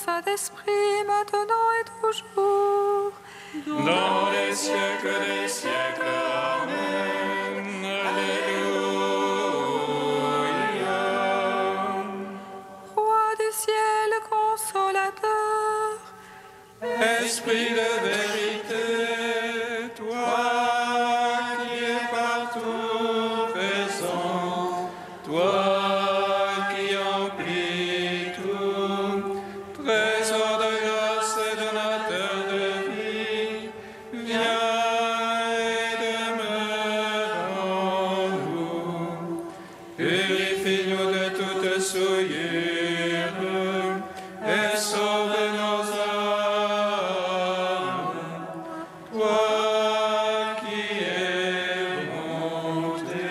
Saint-Esprit, maintenant et toujours. Dans les siècles des siècles. Amen. Alléluia. Roi du ciel, consolateur, Esprit de vérité, toi qui es partout présent, toi qui emplis tout, trésor de grâce et donateur de vie, viens et demeure en nous. Purifie-nous de toute souillure et sauve nos âmes. Toi qui es monté,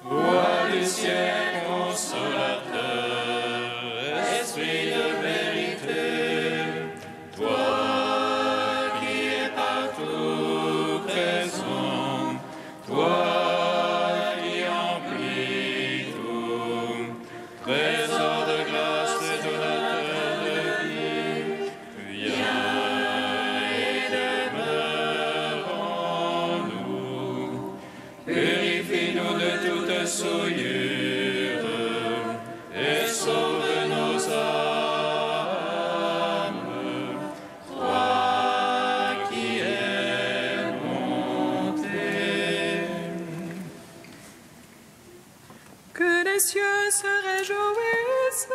Roi du ciel consolateur, Esprit de vérité, toi qui es partout présent, toi qui emplis tout, trésor de grâce et donateur de vie, viens et demeure en nous. Purifie-nous de toute souillure et sauve nos âmes. Toi qui es monté. que les cieux se réjouissent.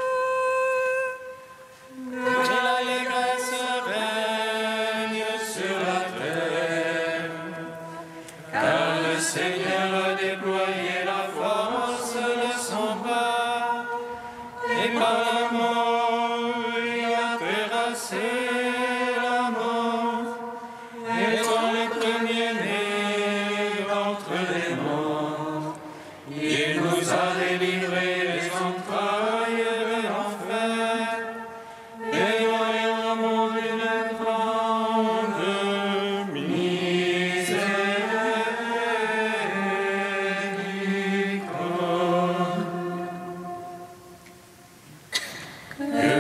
Que l'allégresse règne sur la terre, car le Seigneur a déployé la force de son bras, et par la mort il a terrassé la mort, étant le premier-né d'entre les morts. Il nous a délivrés des entrailles de l'enfer, et donné au monde une grande miséricorde.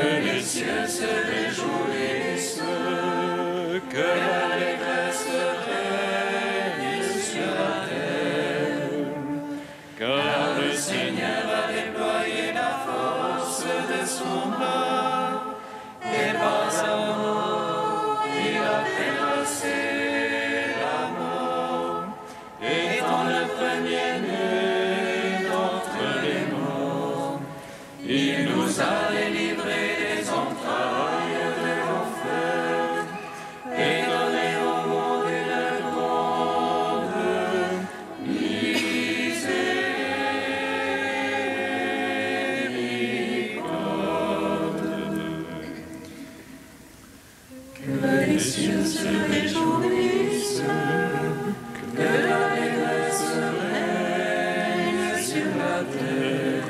Que les cieux se réjouissent, que l'allégresse règne sur la terre, car le Seigneur a déployé la force de son bras, et par sa mort il a terrassé la mort, étant le premier-né d'entre les morts. Il nous a délivrés des entrailles de l'enfer, et donné au monde une grande miséricorde. Que les cieux se réjouissent, que l'allégresse règne sur la terre,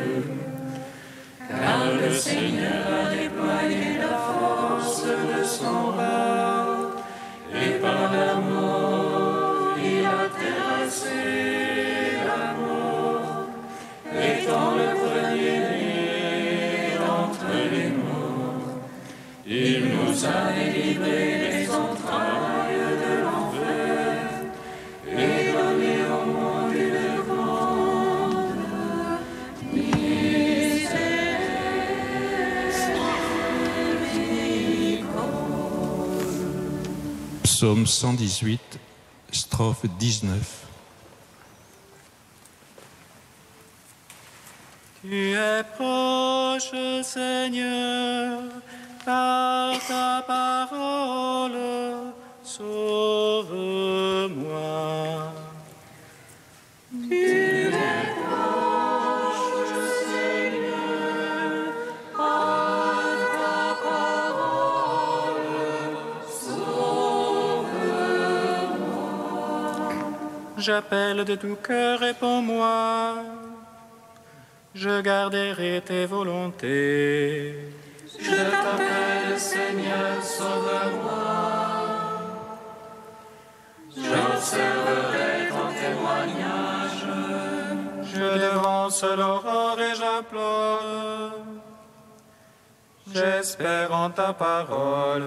car le Seigneur a déployé la force de son bras, et par la mort il a terrassé la mort, étant le premier-né d'entre les morts. Il nous a délivrés des entrailles de l'enfer, et donné au monde une grande miséricorde. Psaume 118, strophe 19. Tu es proche, Seigneur, par ta parole, sauve-moi. Tu es proche, Seigneur, par ta parole, sauve-moi. J'appelle de tout cœur, réponds-moi. Je garderai tes volontés. Je t'appelle, Seigneur, sauve-moi. J'observerai ton témoignage. Je devance l'aurore et j'implore. J'espère en ta parole.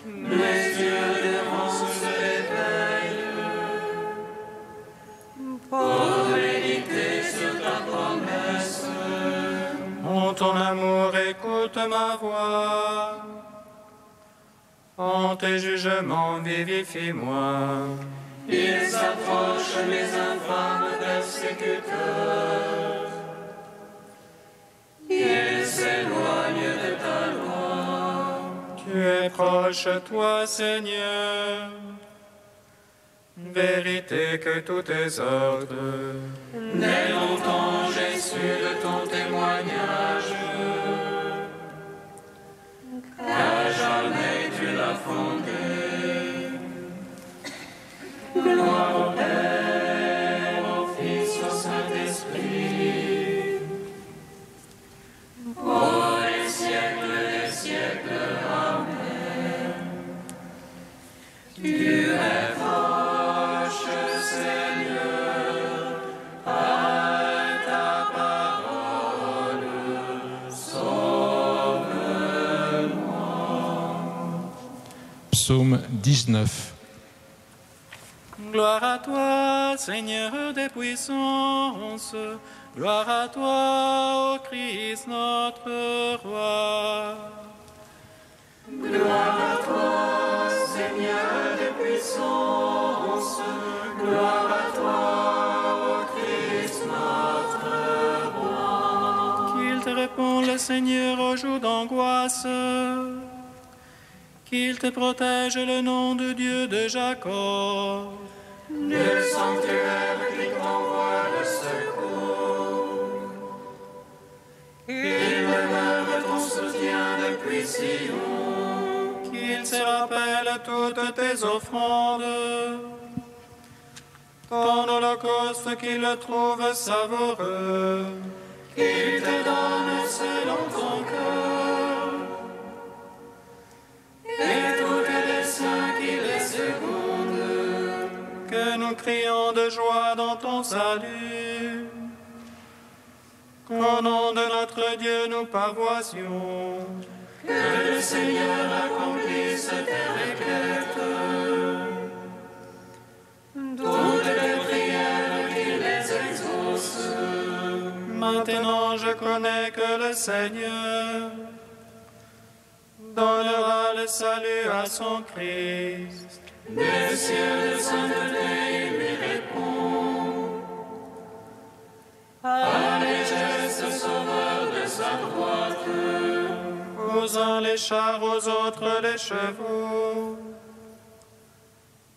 Mes yeux dévancent l'éveil pour méditer sur ta promesse. En ton amour, écoute ma voix. En tes jugements, vivifie-moi. Ils approchent les infâmes persécuteurs. Ils s'éloignent de ta loi. Tu es proche, toi, Seigneur. Vérité que tous tes ordres. Dès longtemps j'ai su de ton témoignage. À jamais tu l'as fondé. Gloire au Père, au Fils, au Saint-Esprit. Pour les siècles des siècles. Amen. Tu es proche, Seigneur, à ta parole. Sauve-moi. Psaume 19. Gloire à toi, Seigneur des puissances. Gloire à toi, ô Christ notre Roi. Gloire à toi, Seigneur des puissances. Gloire à toi, ô Christ notre Roi. Qu'il te répond le Seigneur au jour d'angoisse. Qu'il te protège le nom de Dieu de Jacob. Le sanctuaire qui t'envoie le secours. Il demeure ton soutien depuis Sion. Qu'il te rappelle toutes tes offrandes. Ton holocauste qu'il le trouve savoureux. Qu'il te donne selon ton cœur. Et toutes les saints qui les secondent. Que nous crions de joie dans ton salut. Qu'au nom de notre Dieu nous pavoisions. Que le Seigneur accomplisse tes requêtes. Toutes les prières qu'il les exauce. Maintenant je connais que le Seigneur donnera le salut à son Christ. Des cieux de sainteté il lui répond. Allégeance sauveur de sa droite. Aux uns les chars, aux autres les chevaux.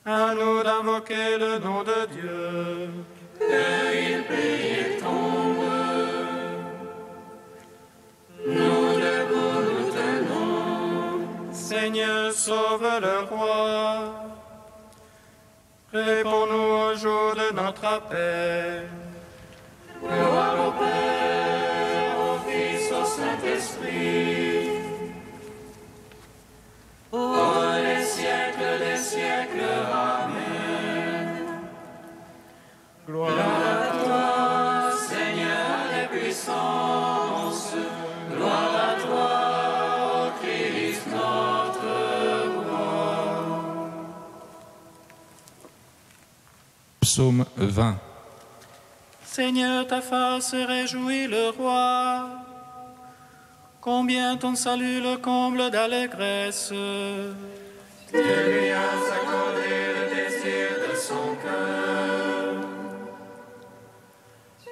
À nous d'invoquer le nom de Dieu. Que il plie et tombe. Nous debout nous tenons. Seigneur, sauve le roi. Réponds-nous au jour de notre appel. Gloire au Père, au Fils, au Saint-Esprit. Pour les siècles des siècles. Amen. Gloire Gloire à toi, Seigneur des puissances. Gloire à toi, ô Christ notre Roi. Psaume 20. Seigneur, ta face réjouit le roi. Combien ton salut le comble d'allégresse. Tu lui as accordé le désir de son cœur.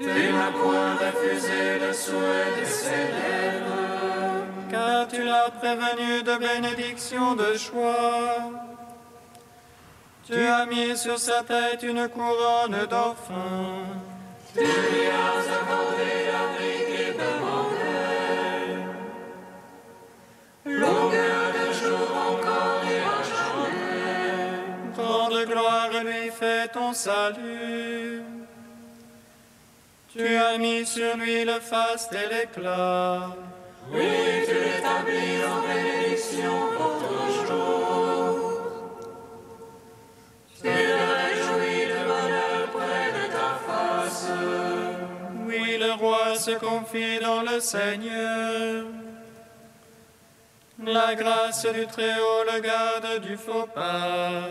Tu n'as point refusé le souhait de ses lèvres. Car tu l'as prévenu de bénédiction de choix. Tu as mis sur sa tête une couronne d'orphin. Tu lui as accordé l'abri qu'il demandait. Longueur de jour encore et à jamais. Grande gloire lui fait ton salut. Tu as mis sur lui le faste et l'éclat. Oui, tu l'établis en bénédiction pour toujours. Tu le réjouis de bonheur près de ta face. Oui, le roi se confie dans le Seigneur. La grâce du Très-Haut le garde du faux pas.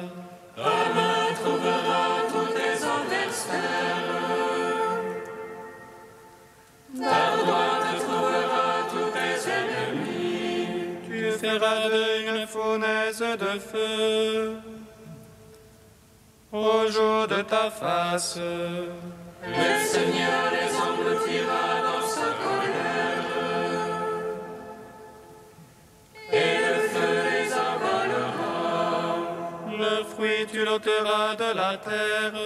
Ta main trouvera tous tes adversaires. Ta droite trouvera tous tes ennemis. Tu feras une fournaise de feu au jour de ta face. Le Seigneur les engloutira dans sa colère, et le feu les avalera. Le fruit tu l'ôteras de la terre,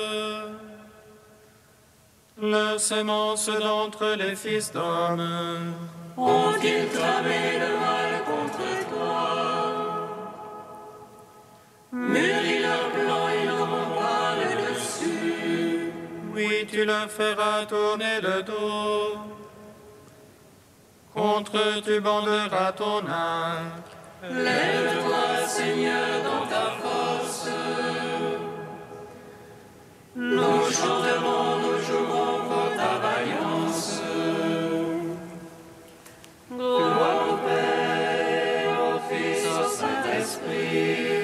leur semence d'entre les fils d'hommes. Ont-ils tramé le mal contre toi? Mûris leur plan, ils n'auront pas le dessus. Oui, tu leur feras tourner le dos. Contre eux, tu banderas ton arc. Lève-toi, Seigneur, dans ta force. Nous chanterons, nous jouerons pour ta vaillance. Gloire au Père, au Fils, au Saint-Esprit.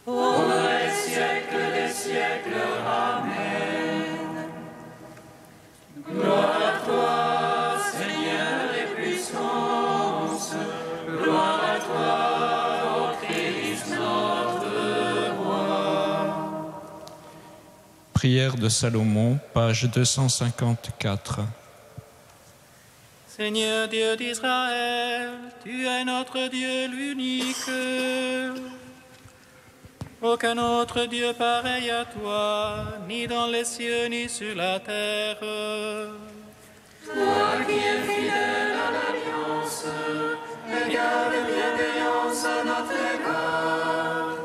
Au vrai siècle des siècles, Amen. Gloire à toi, Seigneur des puissances. Gloire à toi, ô Christ, notre roi. Prière de Salomon, page 254. Seigneur Dieu d'Israël, tu es notre Dieu l'unique. Aucun autre Dieu pareil à toi, ni dans les cieux, ni sur la terre. Toi qui es fidèle à l'alliance, et garde bienveillance à notre égard.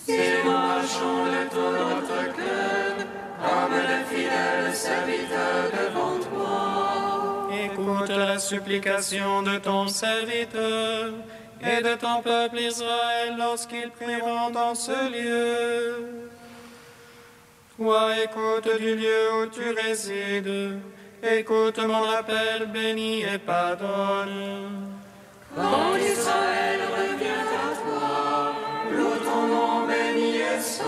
Si nous marchons de tout notre cœur, comme de fidèles serviteurs devant toi. Écoute la supplication de ton serviteur et de ton peuple Israël lorsqu'ils prieront dans ce lieu. Toi, écoute du lieu où tu résides, écoute mon appel, bénis et pardonne. Quand Israël revient à toi, loue ton nom béni et saint.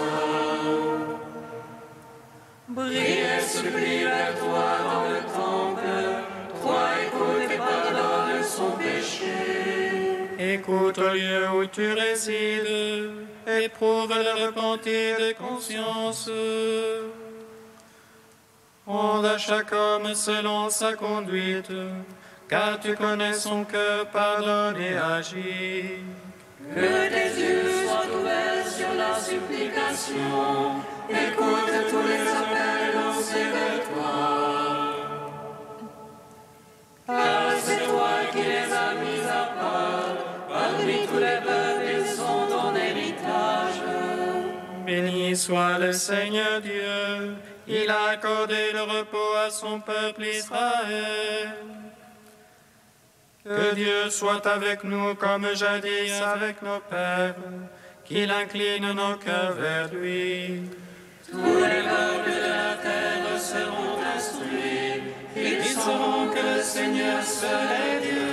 Prie et supplie vers toi dans le temple, toi écoute et pardonne son péché. Écoute au lieu où tu résides, éprouve le repentir de conscience. Rends à chaque homme selon sa conduite, car tu connais son cœur, pardonne et agis. Que tes yeux soient ouverts sur la supplication, écoute tous les appels lancés vers toi. Car c'est toi qui les as mis à part, parmi tous les peuples ils sont ton héritage. Béni soit le Seigneur Dieu, il a accordé le repos à son peuple Israël. Que Dieu soit avec nous comme jadis avec nos pères, qu'il incline nos cœurs vers lui. Tous les peuples de la terre seront instruits, ils sauront que le Seigneur seul est Dieu.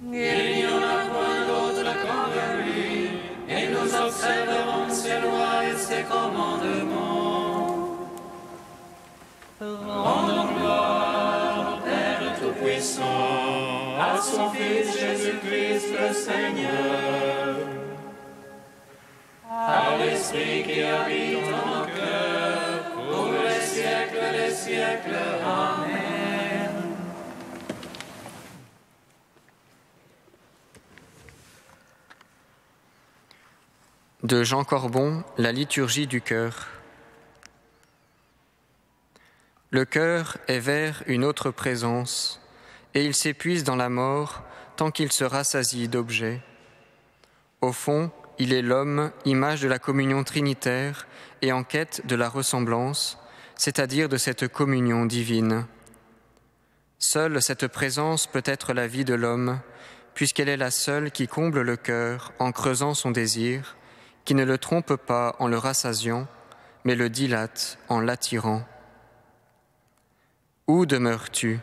Il n'y en a point d'autre comme lui, et nous observerons ses lois et ses commandements. Rendons gloire au Père Tout-Puissant, à son Fils Jésus-Christ le Seigneur, à l'Esprit qui habite en nos cœurs, pour les siècles des siècles. Amen. De Jean Corbon, la liturgie du cœur. Le cœur est vers une autre présence, et il s'épuise dans la mort tant qu'il se rassasie d'objets. Au fond, il est l'homme, image de la communion trinitaire et en quête de la ressemblance, c'est-à-dire de cette communion divine. Seule cette présence peut être la vie de l'homme, puisqu'elle est la seule qui comble le cœur en creusant son désir, qui ne le trompe pas en le rassasiant, mais le dilate en l'attirant. Où demeures-tu ?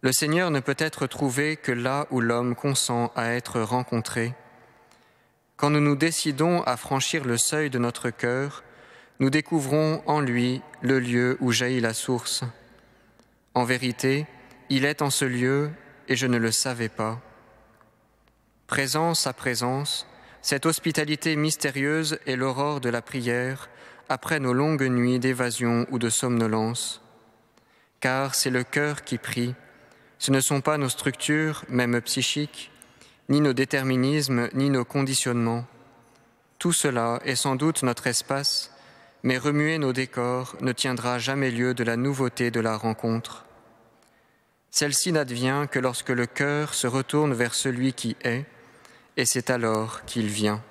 Le Seigneur ne peut être trouvé que là où l'homme consent à être rencontré. Quand nous nous décidons à franchir le seuil de notre cœur, nous découvrons en lui le lieu où jaillit la source. En vérité, il est en ce lieu et je ne le savais pas. Présence à présence, cette hospitalité mystérieuse est l'aurore de la prière après nos longues nuits d'évasion ou de somnolence. Car c'est le cœur qui prie, ce ne sont pas nos structures, même psychiques, ni nos déterminismes, ni nos conditionnements. Tout cela est sans doute notre espace, mais remuer nos décors ne tiendra jamais lieu de la nouveauté de la rencontre. Celle-ci n'advient que lorsque le cœur se retourne vers celui qui est, et c'est alors qu'il vient.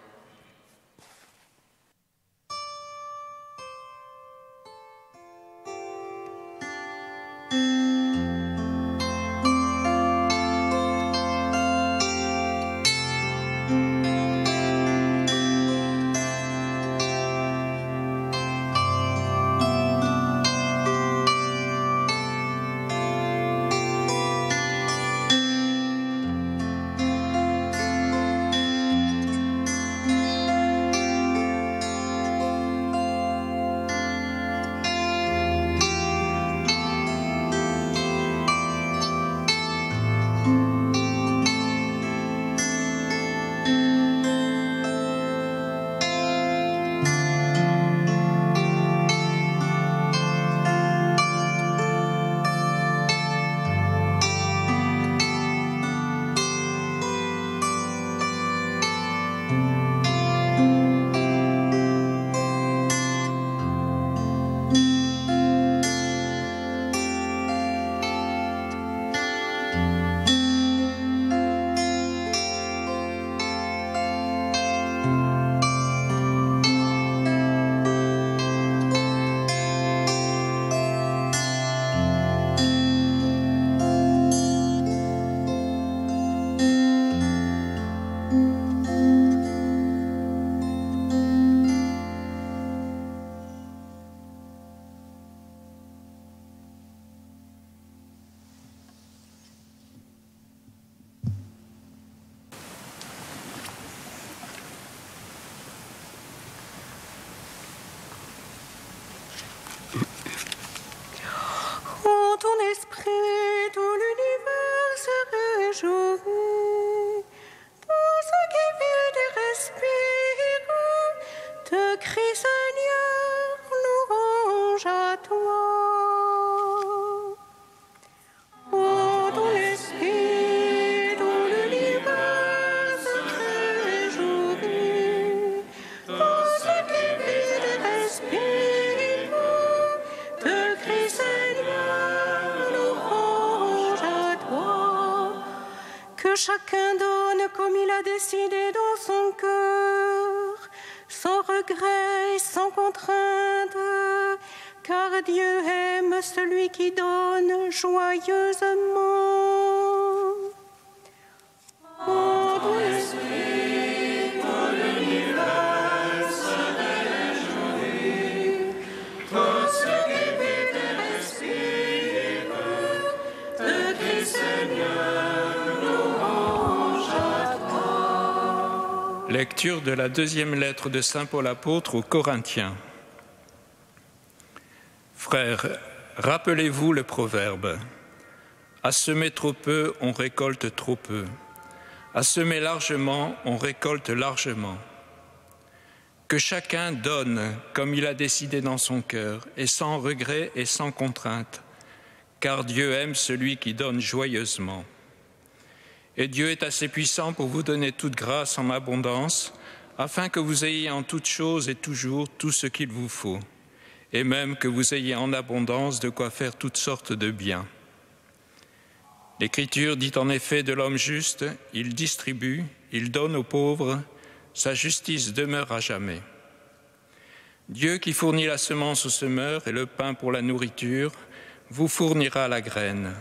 Chacun donne comme il a décidé dans son cœur, sans regret et sans contrainte, car Dieu aime celui qui donne joyeusement. Oh, ton esprit, tout l'univers se réjouit, tout ce qui vit et respire, te crie Seigneur. Lecture de la deuxième lettre de saint Paul apôtre aux Corinthiens. Frères, rappelez-vous le proverbe. À semer trop peu, on récolte trop peu. À semer largement, on récolte largement. Que chacun donne comme il a décidé dans son cœur, et sans regret et sans contrainte, car Dieu aime celui qui donne joyeusement. Et Dieu est assez puissant pour vous donner toute grâce en abondance, afin que vous ayez en toutes choses et toujours tout ce qu'il vous faut, et même que vous ayez en abondance de quoi faire toutes sortes de biens. L'Écriture dit en effet de l'homme juste, il distribue, il donne aux pauvres, sa justice demeure à jamais. Dieu qui fournit la semence au semeur et le pain pour la nourriture, vous fournira la graine.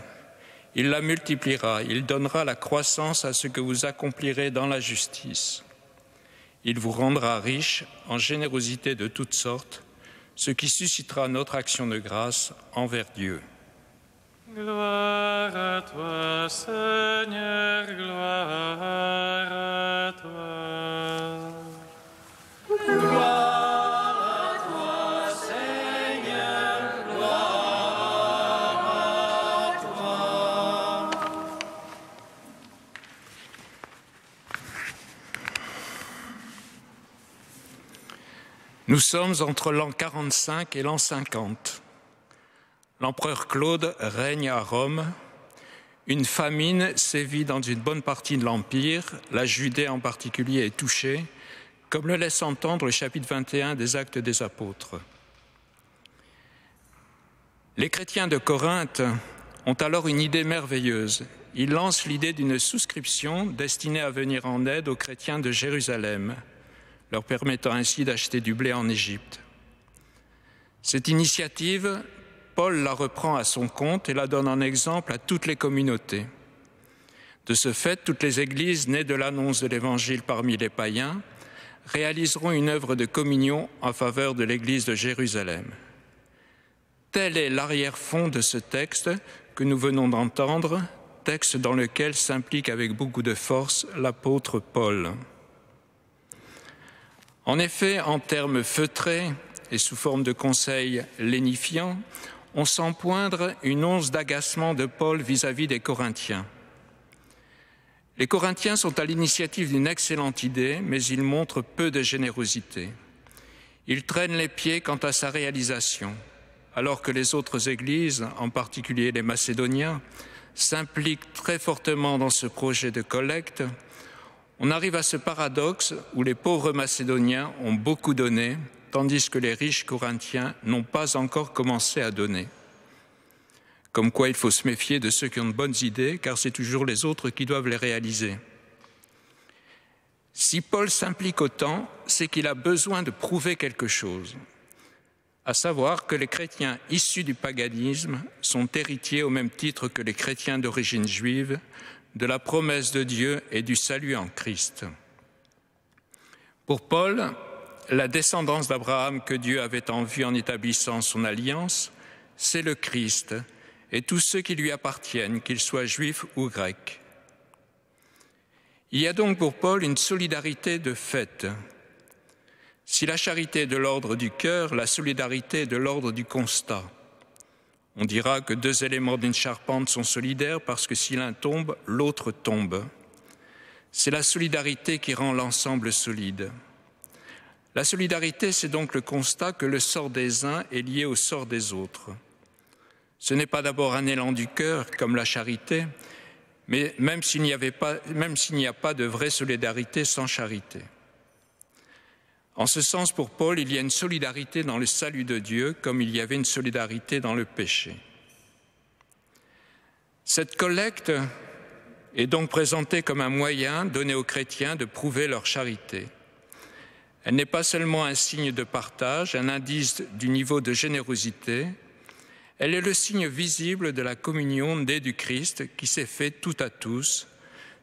Il la multipliera, il donnera la croissance à ce que vous accomplirez dans la justice. Il vous rendra riche en générosité de toutes sortes, ce qui suscitera notre action de grâce envers Dieu. Gloire à toi, Seigneur, gloire à toi. Gloire à toi, Seigneur, gloire à toi. Nous sommes entre l'an 45 et l'an 50. L'empereur Claude règne à Rome. Une famine sévit dans une bonne partie de l'Empire. La Judée en particulier est touchée, comme le laisse entendre le chapitre 21 des Actes des Apôtres. Les chrétiens de Corinthe ont alors une idée merveilleuse. Ils lancent l'idée d'une souscription destinée à venir en aide aux chrétiens de Jérusalem, leur permettant ainsi d'acheter du blé en Égypte. Cette initiative, Paul la reprend à son compte et la donne en exemple à toutes les communautés. De ce fait, toutes les églises nées de l'annonce de l'Évangile parmi les païens réaliseront une œuvre de communion en faveur de l'Église de Jérusalem. Tel est l'arrière-fond de ce texte que nous venons d'entendre, texte dans lequel s'implique avec beaucoup de force l'apôtre Paul. En effet, en termes feutrés et sous forme de conseils lénifiants, on sent poindre une once d'agacement de Paul vis-à-vis des Corinthiens. Les Corinthiens sont à l'initiative d'une excellente idée, mais ils montrent peu de générosité. Ils traînent les pieds quant à sa réalisation, alors que les autres églises, en particulier les Macédoniens, s'impliquent très fortement dans ce projet de collecte. On arrive à ce paradoxe où les pauvres Macédoniens ont beaucoup donné, tandis que les riches Corinthiens n'ont pas encore commencé à donner. Comme quoi il faut se méfier de ceux qui ont de bonnes idées, car c'est toujours les autres qui doivent les réaliser. Si Paul s'implique autant, c'est qu'il a besoin de prouver quelque chose, à savoir que les chrétiens issus du paganisme sont héritiers au même titre que les chrétiens d'origine juive de la promesse de Dieu et du salut en Christ. Pour Paul, la descendance d'Abraham que Dieu avait en vue en établissant son alliance, c'est le Christ et tous ceux qui lui appartiennent, qu'ils soient juifs ou grecs. Il y a donc pour Paul une solidarité de fait. Si la charité est de l'ordre du cœur, la solidarité est de l'ordre du constat. On dira que deux éléments d'une charpente sont solidaires parce que si l'un tombe, l'autre tombe. C'est la solidarité qui rend l'ensemble solide. La solidarité, c'est donc le constat que le sort des uns est lié au sort des autres. Ce n'est pas d'abord un élan du cœur comme la charité, mais même s'il n'y a pas de vraie solidarité sans charité. En ce sens, pour Paul, il y a une solidarité dans le salut de Dieu comme il y avait une solidarité dans le péché. Cette collecte est donc présentée comme un moyen donné aux chrétiens de prouver leur charité. Elle n'est pas seulement un signe de partage, un indice du niveau de générosité, elle est le signe visible de la communion née du Christ qui s'est faite tout à tous,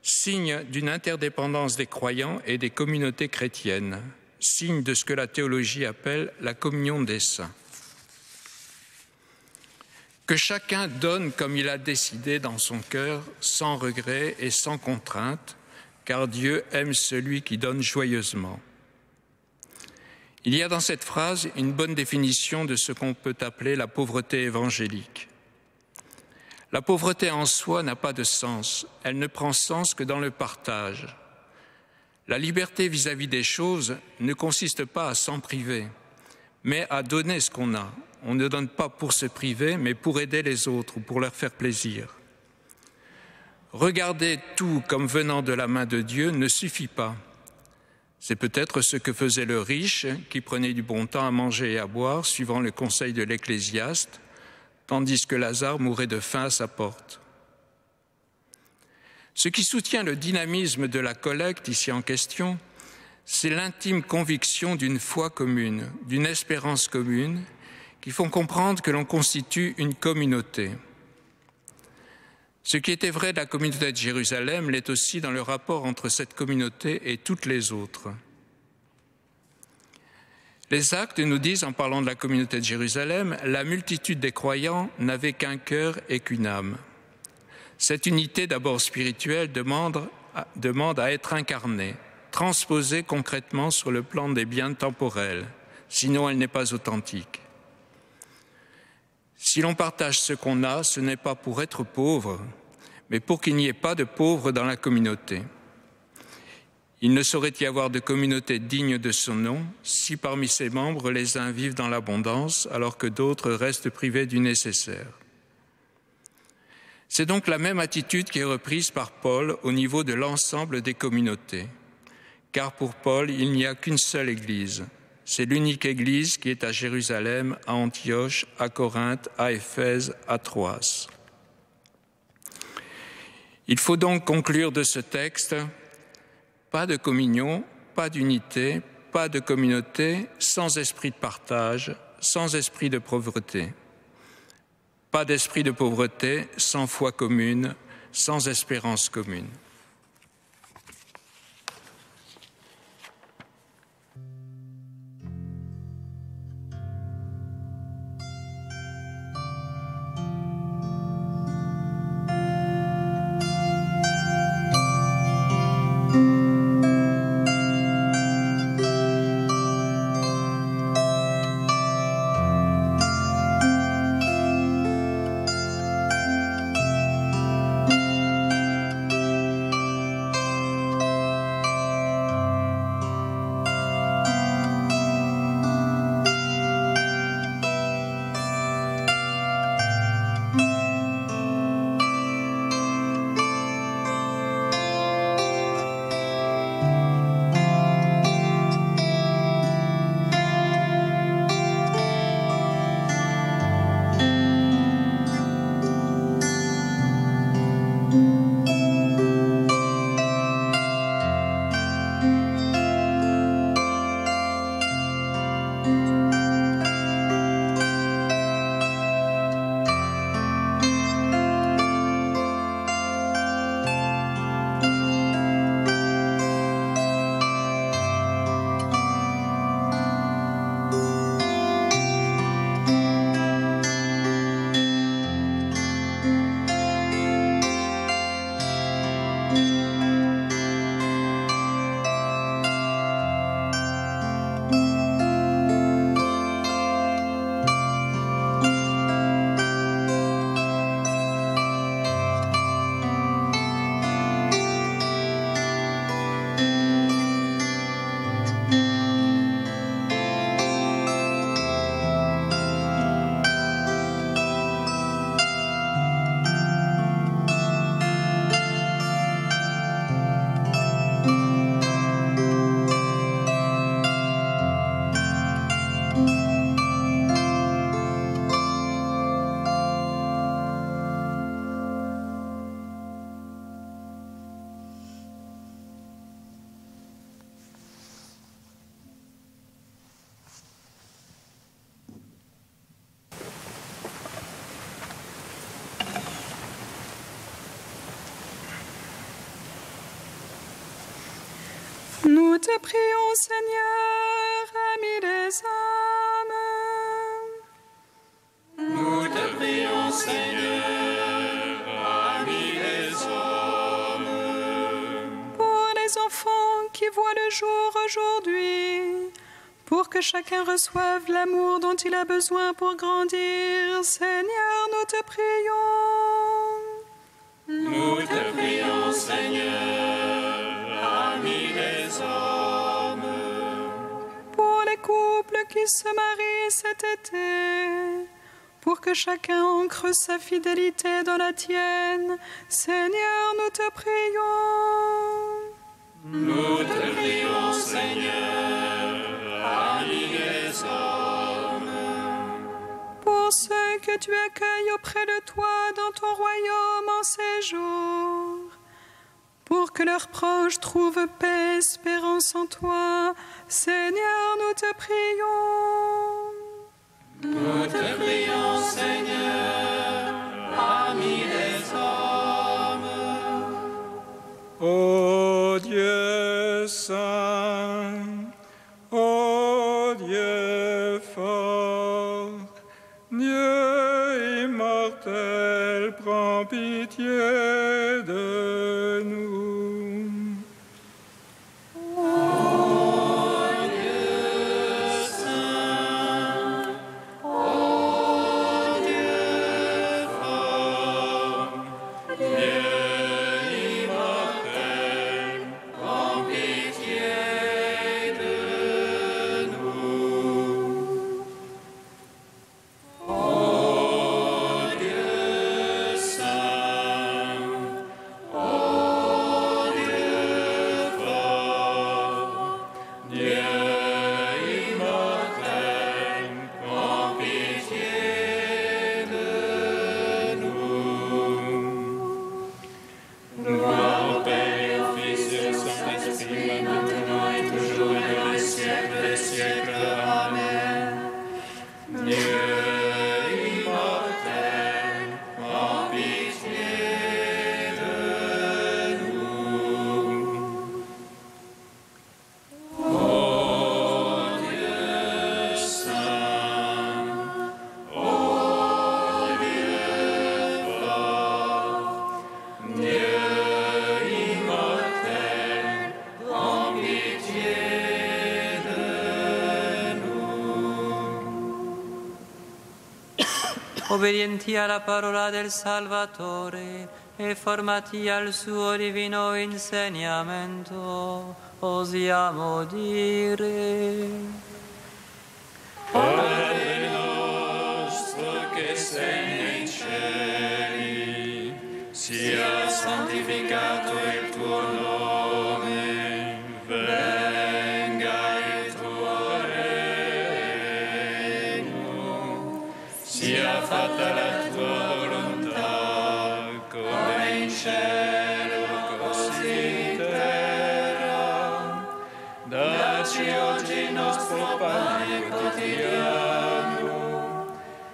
signe d'une interdépendance des croyants et des communautés chrétiennes, signe de ce que la théologie appelle la communion des saints. Que chacun donne comme il a décidé dans son cœur, sans regret et sans contrainte, car Dieu aime celui qui donne joyeusement. Il y a dans cette phrase une bonne définition de ce qu'on peut appeler la pauvreté évangélique. La pauvreté en soi n'a pas de sens, elle ne prend sens que dans le partage. La liberté vis-à-vis des choses ne consiste pas à s'en priver, mais à donner ce qu'on a. On ne donne pas pour se priver, mais pour aider les autres ou pour leur faire plaisir. Regarder tout comme venant de la main de Dieu ne suffit pas. C'est peut-être ce que faisait le riche qui prenait du bon temps à manger et à boire, suivant le conseil de l'Ecclésiaste, tandis que Lazare mourait de faim à sa porte. Ce qui soutient le dynamisme de la collecte ici en question, c'est l'intime conviction d'une foi commune, d'une espérance commune, qui font comprendre que l'on constitue une communauté. Ce qui était vrai de la communauté de Jérusalem l'est aussi dans le rapport entre cette communauté et toutes les autres. Les actes nous disent, en parlant de la communauté de Jérusalem, la multitude des croyants n'avait qu'un cœur et qu'une âme. Cette unité d'abord spirituelle demande à être incarnée, transposée concrètement sur le plan des biens temporels, sinon elle n'est pas authentique. Si l'on partage ce qu'on a, ce n'est pas pour être pauvre, mais pour qu'il n'y ait pas de pauvres dans la communauté. Il ne saurait y avoir de communauté digne de son nom si parmi ses membres les uns vivent dans l'abondance alors que d'autres restent privés du nécessaire. C'est donc la même attitude qui est reprise par Paul au niveau de l'ensemble des communautés. Car pour Paul, il n'y a qu'une seule Église. C'est l'unique Église qui est à Jérusalem, à Antioche, à Corinthe, à Éphèse, à Troas. Il faut donc conclure de ce texte: pas de communion, pas d'unité, pas de communauté sans esprit de partage, sans esprit de pauvreté. Pas d'esprit de pauvreté sans foi commune, sans espérance commune. Nous te prions, Seigneur, ami des âmes. Nous te prions, Seigneur, ami des hommes. Pour les enfants qui voient le jour aujourd'hui, pour que chacun reçoive l'amour dont il a besoin pour grandir, Seigneur, nous te prions. Nous te prions, Seigneur, ami des hommes. Pour les couples qui se marient cet été, pour que chacun ancre sa fidélité dans la tienne, Seigneur, nous te prions. Nous te prions, Seigneur, ami des hommes. Pour ceux que tu accueilles auprès de toi dans ton royaume en séjour, pour que leurs proches trouvent paix et espérance en toi, Seigneur, nous te prions. Nous te prions, Seigneur, ami des hommes. Ô Dieu saint, ô Dieu prends pitié de nous. Obbedienti alla parola del Salvatore e formati al suo divino insegnamento, osiamo dire: Padre nostro che sei nei cieli, sia santificato il tuo nome, venga il tuo regno, sia fatta la tua volontà, come in cielo, così in terra. Dacci oggi il nostro pane quotidiano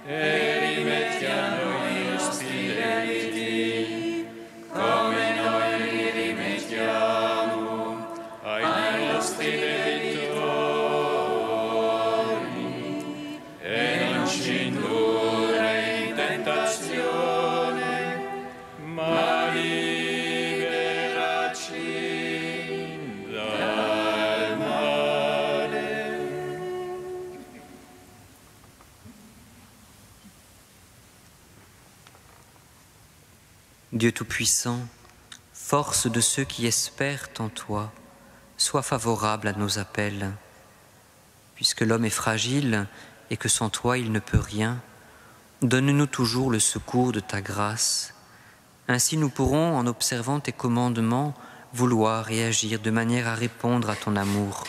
e rimetti a noi i nostri debiti, come noi li rimettiamo ai nostri debitori, e non ci indurre in tentazione, ma liberaci dal male. Dieu Tout-Puissant, force de ceux qui espèrent en toi, sois favorable à nos appels. Puisque l'homme est fragile et que sans toi il ne peut rien, donne-nous toujours le secours de ta grâce. Ainsi nous pourrons, en observant tes commandements, vouloir et agir de manière à répondre à ton amour.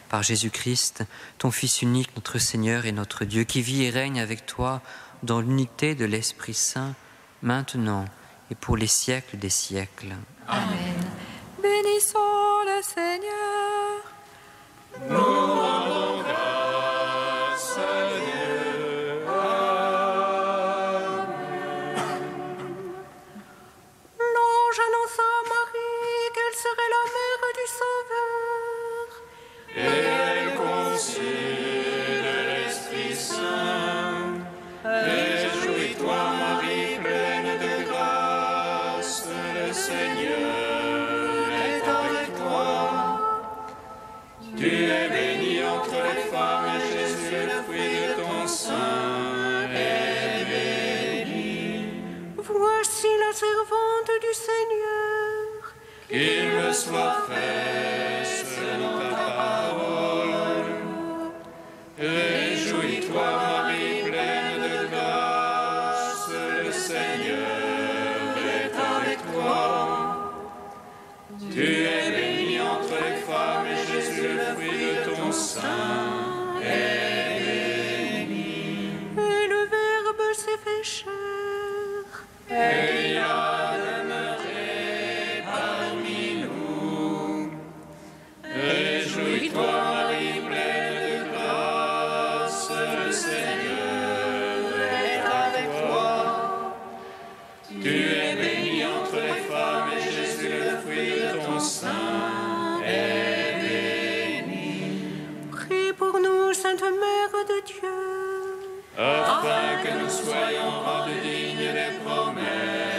Par Jésus-Christ, ton Fils unique, notre Seigneur et notre Dieu, qui vit et règne avec toi dans l'unité de l'Esprit Saint, maintenant et pour les siècles des siècles. Amen. Bénissons le Seigneur. Nous rendons grâce à Dieu. L'ange annonça à Marie qu'elle serait la mère du Sauveur. Et elle conçut de l'Esprit Saint. Réjouis-toi, Marie, pleine de grâce, le Seigneur est avec toi. Tu es bénie entre les femmes, et Jésus, le fruit de ton sein, est béni. Voici la servante du Seigneur. Qu'il me soit fait selon ta parole. Réjouis-toi, Marie, pleine de grâce, le Seigneur est avec toi. Tu es bénie entre les femmes, et Jésus, le fruit de ton sein, est béni. Et le Verbe s'est fait chair. Et il a demeuré parmi nous. Réjouis-toi, Marie, pleine de grâce, le Seigneur est avec toi. Tu es bénie entre les femmes, et Jésus, le fruit de ton sein, est béni. Prie pour nous, Sainte Mère de Dieu. Afin que nous soyons rendus dignes des promesses